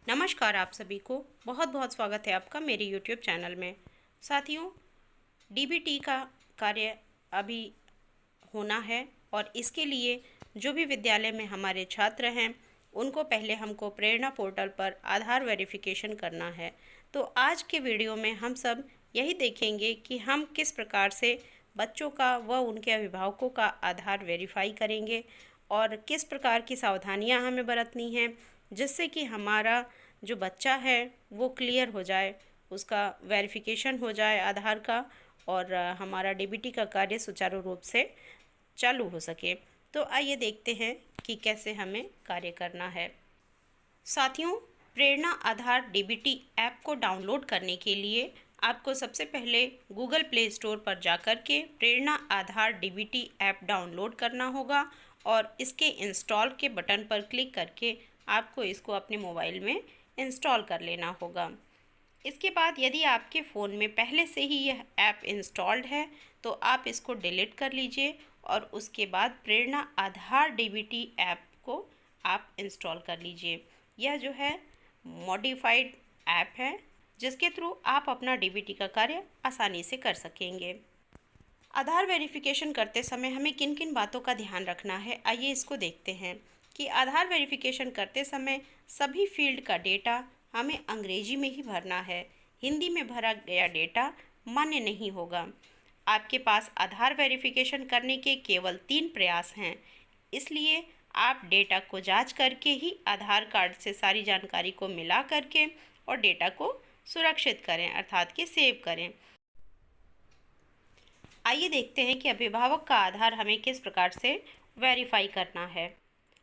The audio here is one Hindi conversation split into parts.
नमस्कार आप सभी को बहुत बहुत स्वागत है आपका मेरे YouTube चैनल में। साथियों, डीबीटी का कार्य अभी होना है और इसके लिए जो भी विद्यालय में हमारे छात्र हैं उनको पहले हमको प्रेरणा पोर्टल पर आधार वेरिफिकेशन करना है। तो आज के वीडियो में हम सब यही देखेंगे कि हम किस प्रकार से बच्चों का व उनके अभिभावकों का आधार वेरीफाई करेंगे और किस प्रकार की सावधानियां हमें बरतनी हैं जिससे कि हमारा जो बच्चा है वो क्लियर हो जाए, उसका वेरिफिकेशन हो जाए आधार का और हमारा डीबीटी का कार्य सुचारू रूप से चालू हो सके। तो आइए देखते हैं कि कैसे हमें कार्य करना है। साथियों, प्रेरणा आधार डीबीटी ऐप को डाउनलोड करने के लिए आपको सबसे पहले गूगल प्ले स्टोर पर जाकर के प्रेरणा आधार डीबीटी ऐप डाउनलोड करना होगा और इसके इंस्टॉल के बटन पर क्लिक करके आपको इसको अपने मोबाइल में इंस्टॉल कर लेना होगा। इसके बाद यदि आपके फ़ोन में पहले से ही यह ऐप इंस्टॉल्ड है तो आप इसको डिलीट कर लीजिए और उसके बाद प्रेरणा आधार डीबीटी ऐप को आप इंस्टॉल कर लीजिए। यह जो है मॉडिफाइड ऐप है जिसके थ्रू आप अपना डीबीटी का कार्य आसानी से कर सकेंगे। आधार वेरिफिकेशन करते समय हमें किन किन बातों का ध्यान रखना है, आइए इसको देखते हैं कि आधार वेरिफिकेशन करते समय सभी फील्ड का डेटा हमें अंग्रेजी में ही भरना है। हिंदी में भरा गया डेटा मान्य नहीं होगा। आपके पास आधार वेरिफिकेशन करने के केवल 3 प्रयास हैं, इसलिए आप डेटा को जांच करके ही आधार कार्ड से सारी जानकारी को मिला करके और डेटा को सुरक्षित करें अर्थात कि सेव करें। आइए देखते हैं कि अभिभावक का आधार हमें किस प्रकार से वेरीफाई करना है।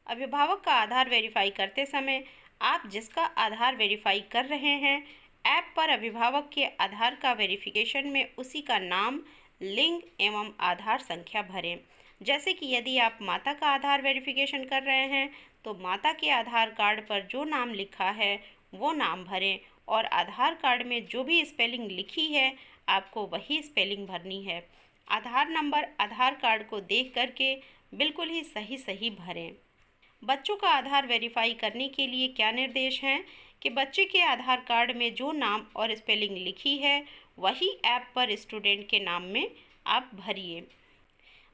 अभिभावक का आधार वेरीफाई करते समय आप जिसका आधार वेरीफाई कर रहे हैं ऐप पर अभिभावक के आधार का वेरिफिकेशन में उसी का नाम, लिंग एवं आधार संख्या भरें। जैसे कि यदि आप माता का आधार वेरिफिकेशन कर रहे हैं तो माता के आधार कार्ड पर जो नाम लिखा है वो नाम भरें और आधार कार्ड में जो भी स्पेलिंग लिखी है आपको वही स्पेलिंग भरनी है। आधार नंबर आधार कार्ड को देख करके बिल्कुल ही सही भरें। बच्चों का आधार वेरीफाई करने के लिए क्या निर्देश हैं कि बच्चे के आधार कार्ड में जो नाम और स्पेलिंग लिखी है वही ऐप पर स्टूडेंट के नाम में आप भरिए।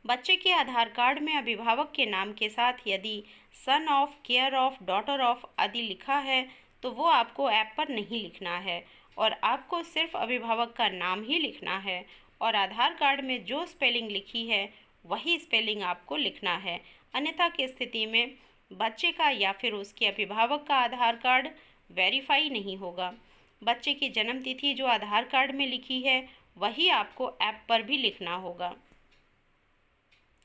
बच्चे के आधार कार्ड में अभिभावक के नाम के साथ यदि son of, care of, daughter of आदि लिखा है तो वो आपको ऐप पर नहीं लिखना है और आपको सिर्फ अभिभावक का नाम ही लिखना है और आधार कार्ड में जो स्पेलिंग लिखी है वही स्पेलिंग आपको लिखना है। अन्यथा की स्थिति में बच्चे का या फिर उसके अभिभावक का आधार कार्ड वेरीफाई नहीं होगा। बच्चे की जन्म तिथि जो आधार कार्ड में लिखी है वही आपको ऐप पर भी लिखना होगा।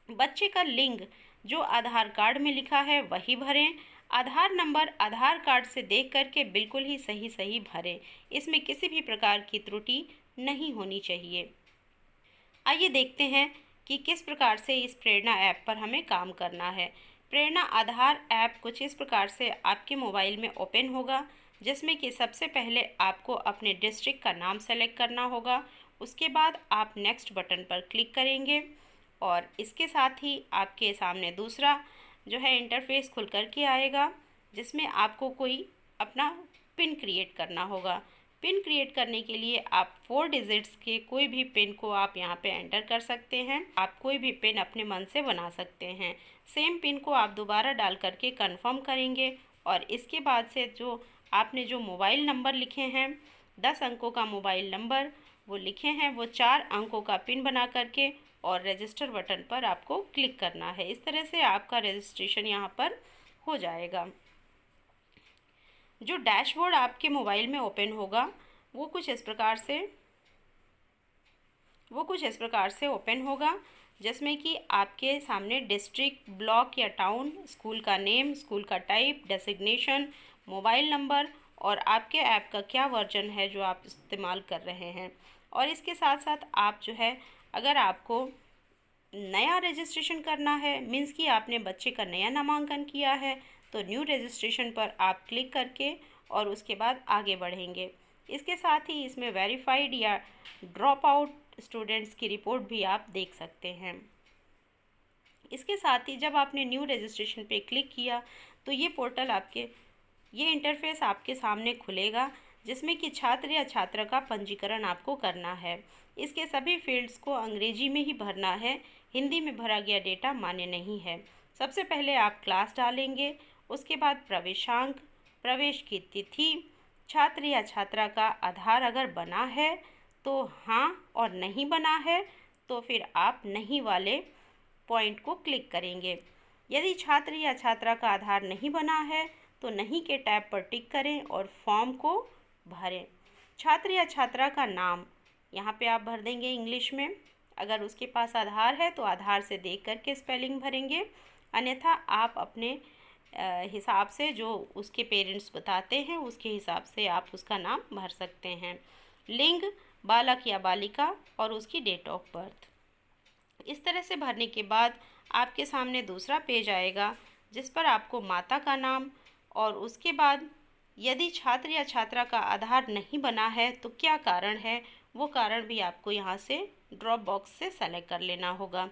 बच्चे का लिंग जो आधार कार्ड में लिखा है वही भरें। आधार नंबर आधार कार्ड से देख करके बिल्कुल ही सही भरें, इसमें किसी भी प्रकार की त्रुटि नहीं होनी चाहिए। आइए देखते हैं कि किस प्रकार से इस प्रेरणा ऐप पर हमें काम करना है। प्रेरणा आधार ऐप कुछ इस प्रकार से आपके मोबाइल में ओपन होगा जिसमें कि सबसे पहले आपको अपने डिस्ट्रिक्ट का नाम सेलेक्ट करना होगा। उसके बाद आप नेक्स्ट बटन पर क्लिक करेंगे और इसके साथ ही आपके सामने दूसरा जो है इंटरफेस खुल कर के आएगा जिसमें आपको कोई अपना पिन क्रिएट करना होगा। पिन क्रिएट करने के लिए आप 4 डिजिट्स के कोई भी पिन को आप यहाँ पे एंटर कर सकते हैं। आप कोई भी पिन अपने मन से बना सकते हैं। सेम पिन को आप दोबारा डाल करके कंफर्म करेंगे और इसके बाद से जो आपने जो मोबाइल नंबर लिखे हैं 10 अंकों का मोबाइल नंबर वो लिखे हैं वो 4 अंकों का पिन बना करके और रजिस्टर बटन पर आपको क्लिक करना है। इस तरह से आपका रजिस्ट्रेशन यहाँ पर हो जाएगा। जो डैशबोर्ड आपके मोबाइल में ओपन होगा वो कुछ इस प्रकार से ओपन होगा जिसमें कि आपके सामने डिस्ट्रिक्ट, ब्लॉक या टाउन, स्कूल का नेम, स्कूल का टाइप, डेसिग्नेशन, मोबाइल नंबर और आपके ऐप का क्या वर्जन है जो आप इस्तेमाल कर रहे हैं। और इसके साथ साथ आप जो है अगर आपको नया रजिस्ट्रेशन करना है मीन्स कि आपने बच्चे का नया नामांकन किया है तो न्यू रजिस्ट्रेशन पर आप क्लिक करके और उसके बाद आगे बढ़ेंगे। इसके साथ ही इसमें वेरीफाइड या ड्रॉप आउट स्टूडेंट्स की रिपोर्ट भी आप देख सकते हैं। इसके साथ ही जब आपने न्यू रजिस्ट्रेशन पे क्लिक किया तो ये पोर्टल आपके ये इंटरफेस आपके सामने खुलेगा जिसमें कि छात्र या छात्रा का पंजीकरण आपको करना है। इसके सभी फील्ड्स को अंग्रेजी में ही भरना है, हिंदी में भरा गया डेटा मान्य नहीं है। सबसे पहले आप क्लास डालेंगे, उसके बाद प्रवेशांक, प्रवेश की तिथि, छात्र या छात्रा का आधार अगर बना है तो हाँ, और नहीं बना है तो फिर आप नहीं वाले पॉइंट को क्लिक करेंगे। यदि छात्र या छात्रा का आधार नहीं बना है तो नहीं के टैब पर टिक करें और फॉर्म को भरें। छात्र या छात्रा का नाम यहाँ पे आप भर देंगे इंग्लिश में। अगर उसके पास आधार है तो आधार से देख कर के स्पेलिंग भरेंगे, अन्यथा आप अपने हिसाब से जो उसके पेरेंट्स बताते हैं उसके हिसाब से आप उसका नाम भर सकते हैं। लिंग बालक या बालिका और उसकी डेट ऑफ बर्थ। इस तरह से भरने के बाद आपके सामने दूसरा पेज आएगा जिस पर आपको माता का नाम और उसके बाद यदि छात्र या छात्रा का आधार नहीं बना है तो क्या कारण है, वो कारण भी आपको यहाँ से ड्रॉप बॉक्स से सेलेक्ट कर लेना होगा।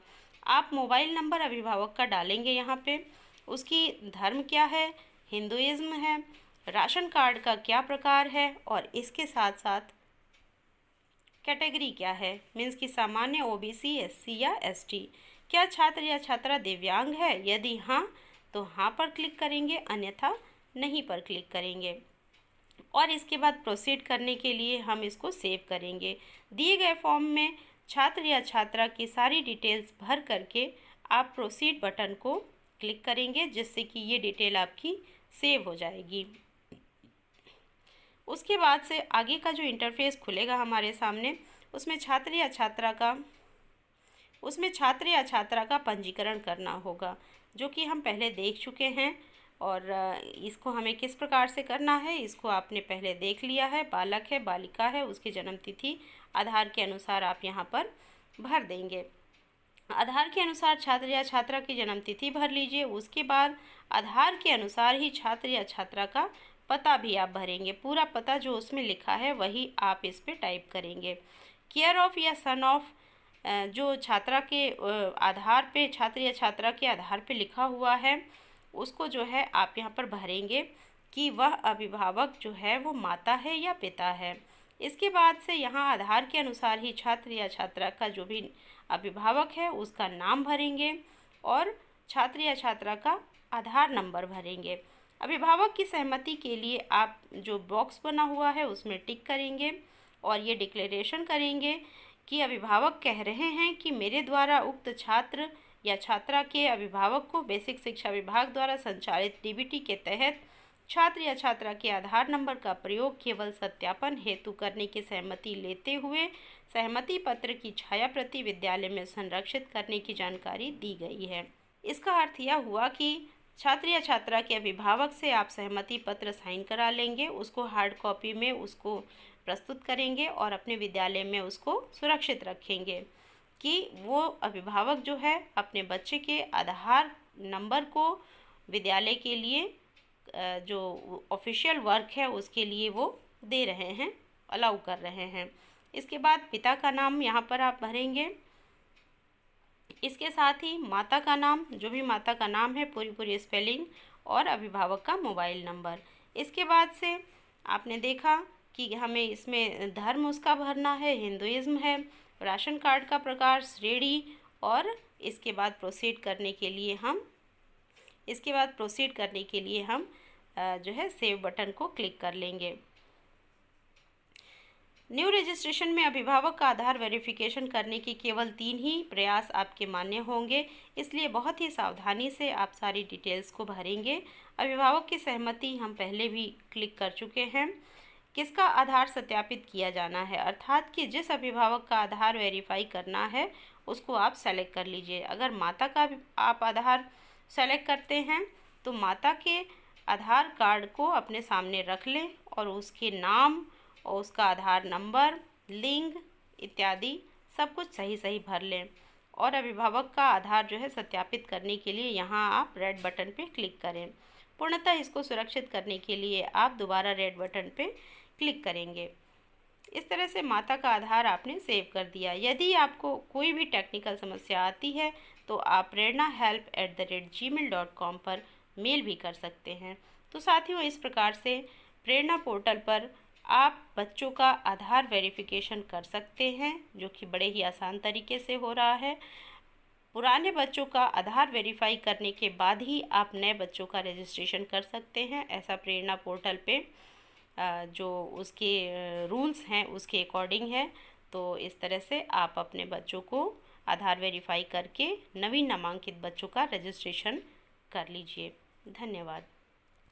आप मोबाइल नंबर अभिभावक का डालेंगे यहाँ पे, उसकी धर्म क्या है, हिंदुइज्म है, राशन कार्ड का क्या प्रकार है और इसके साथ साथ कैटेगरी क्या है, मीन्स कि सामान्य, ओबीसी, एससी या एसटी। क्या छात्र या छात्रा दिव्यांग है, यदि हाँ तो हाँ पर क्लिक करेंगे, अन्यथा नहीं पर क्लिक करेंगे। और इसके बाद प्रोसीड करने के लिए हम इसको सेव करेंगे। दिए गए फॉर्म में छात्र या छात्रा की सारी डिटेल्स भर करके आप प्रोसीड बटन को क्लिक करेंगे जिससे कि ये डिटेल आपकी सेव हो जाएगी। उसके बाद से आगे का जो इंटरफेस खुलेगा हमारे सामने उसमें छात्र या छात्रा का पंजीकरण करना होगा, जो कि हम पहले देख चुके हैं। और इसको हमें किस प्रकार से करना है इसको आपने पहले देख लिया है। बालक है, बालिका है, उसकी जन्म तिथि आधार के अनुसार आप यहाँ पर भर देंगे। आधार के अनुसार छात्र या छात्रा की जन्म तिथि भर लीजिए। उसके बाद आधार के अनुसार ही छात्र या छात्रा का पता भी आप भरेंगे। पूरा पता जो उसमें लिखा है वही आप इस पे टाइप करेंगे। केयर ऑफ या सन ऑफ जो छात्रा के आधार पे, छात्र या छात्रा के आधार पे लिखा हुआ है उसको जो है आप यहाँ पर भरेंगे कि वह अभिभावक जो है वो माता है या पिता है। इसके बाद से यहाँ आधार के अनुसार ही छात्र या छात्रा का जो भी अभिभावक है उसका नाम भरेंगे और छात्र या छात्रा का आधार नंबर भरेंगे। अभिभावक की सहमति के लिए आप जो बॉक्स बना हुआ है उसमें टिक करेंगे और ये डिक्लेरेशन करेंगे कि अभिभावक कह रहे हैं कि मेरे द्वारा उक्त छात्र या छात्रा के अभिभावक को बेसिक शिक्षा विभाग द्वारा संचालित डीबीटी के तहत छात्र या छात्रा के आधार नंबर का प्रयोग केवल सत्यापन हेतु करने की सहमति लेते हुए सहमति पत्र की छायाप्रति विद्यालय में संरक्षित करने की जानकारी दी गई है। इसका अर्थ यह हुआ कि छात्र या छात्रा के अभिभावक से आप सहमति पत्र साइन करा लेंगे, उसको हार्ड कॉपी में उसको प्रस्तुत करेंगे और अपने विद्यालय में उसको सुरक्षित रखेंगे कि वो अभिभावक जो है अपने बच्चे के आधार नंबर को विद्यालय के लिए जो ऑफिशियल वर्क है उसके लिए वो दे रहे हैं, अलाउ कर रहे हैं। इसके बाद पिता का नाम यहाँ पर आप भरेंगे। इसके साथ ही माता का नाम, जो भी माता का नाम है पूरी स्पेलिंग और अभिभावक का मोबाइल नंबर। इसके बाद से आपने देखा कि हमें इसमें धर्म उसका भरना है, हिंदुइज्म है, राशन कार्ड का प्रकार श्रेणी और इसके बाद प्रोसीड करने के लिए हम जो है सेव बटन को क्लिक कर लेंगे। न्यू रजिस्ट्रेशन में अभिभावक का आधार वेरिफिकेशन करने के केवल 3 ही प्रयास आपके मान्य होंगे, इसलिए बहुत ही सावधानी से आप सारी डिटेल्स को भरेंगे। अभिभावक की सहमति हम पहले भी क्लिक कर चुके हैं। किसका आधार सत्यापित किया जाना है, अर्थात कि जिस अभिभावक का आधार वेरीफाई करना है उसको आप सेलेक्ट कर लीजिए। अगर माता का आप आधार सेलेक्ट करते हैं तो माता के आधार कार्ड को अपने सामने रख लें और उसके नाम और उसका आधार नंबर, लिंग इत्यादि सब कुछ सही भर लें। और अभिभावक का आधार जो है सत्यापित करने के लिए यहाँ आप रेड बटन पे क्लिक करें। पूर्णतः इसको सुरक्षित करने के लिए आप दोबारा रेड बटन पे क्लिक करेंगे। इस तरह से माता का आधार आपने सेव कर दिया। यदि आपको कोई भी टेक्निकल समस्या आती है तो आप prernahelp@gmail.com पर मेल भी कर सकते हैं। तो साथियों, इस प्रकार से प्रेरणा पोर्टल पर आप बच्चों का आधार वेरिफिकेशन कर सकते हैं, जो कि बड़े ही आसान तरीके से हो रहा है। पुराने बच्चों का आधार वेरीफाई करने के बाद ही आप नए बच्चों का रजिस्ट्रेशन कर सकते हैं। ऐसा प्रेरणा पोर्टल पे जो उसके रूल्स हैं उसके अकॉर्डिंग है। तो इस तरह से आप अपने बच्चों को आधार वेरीफाई करके नवीन नामांकित बच्चों का रजिस्ट्रेशन कर लीजिए। धन्यवाद।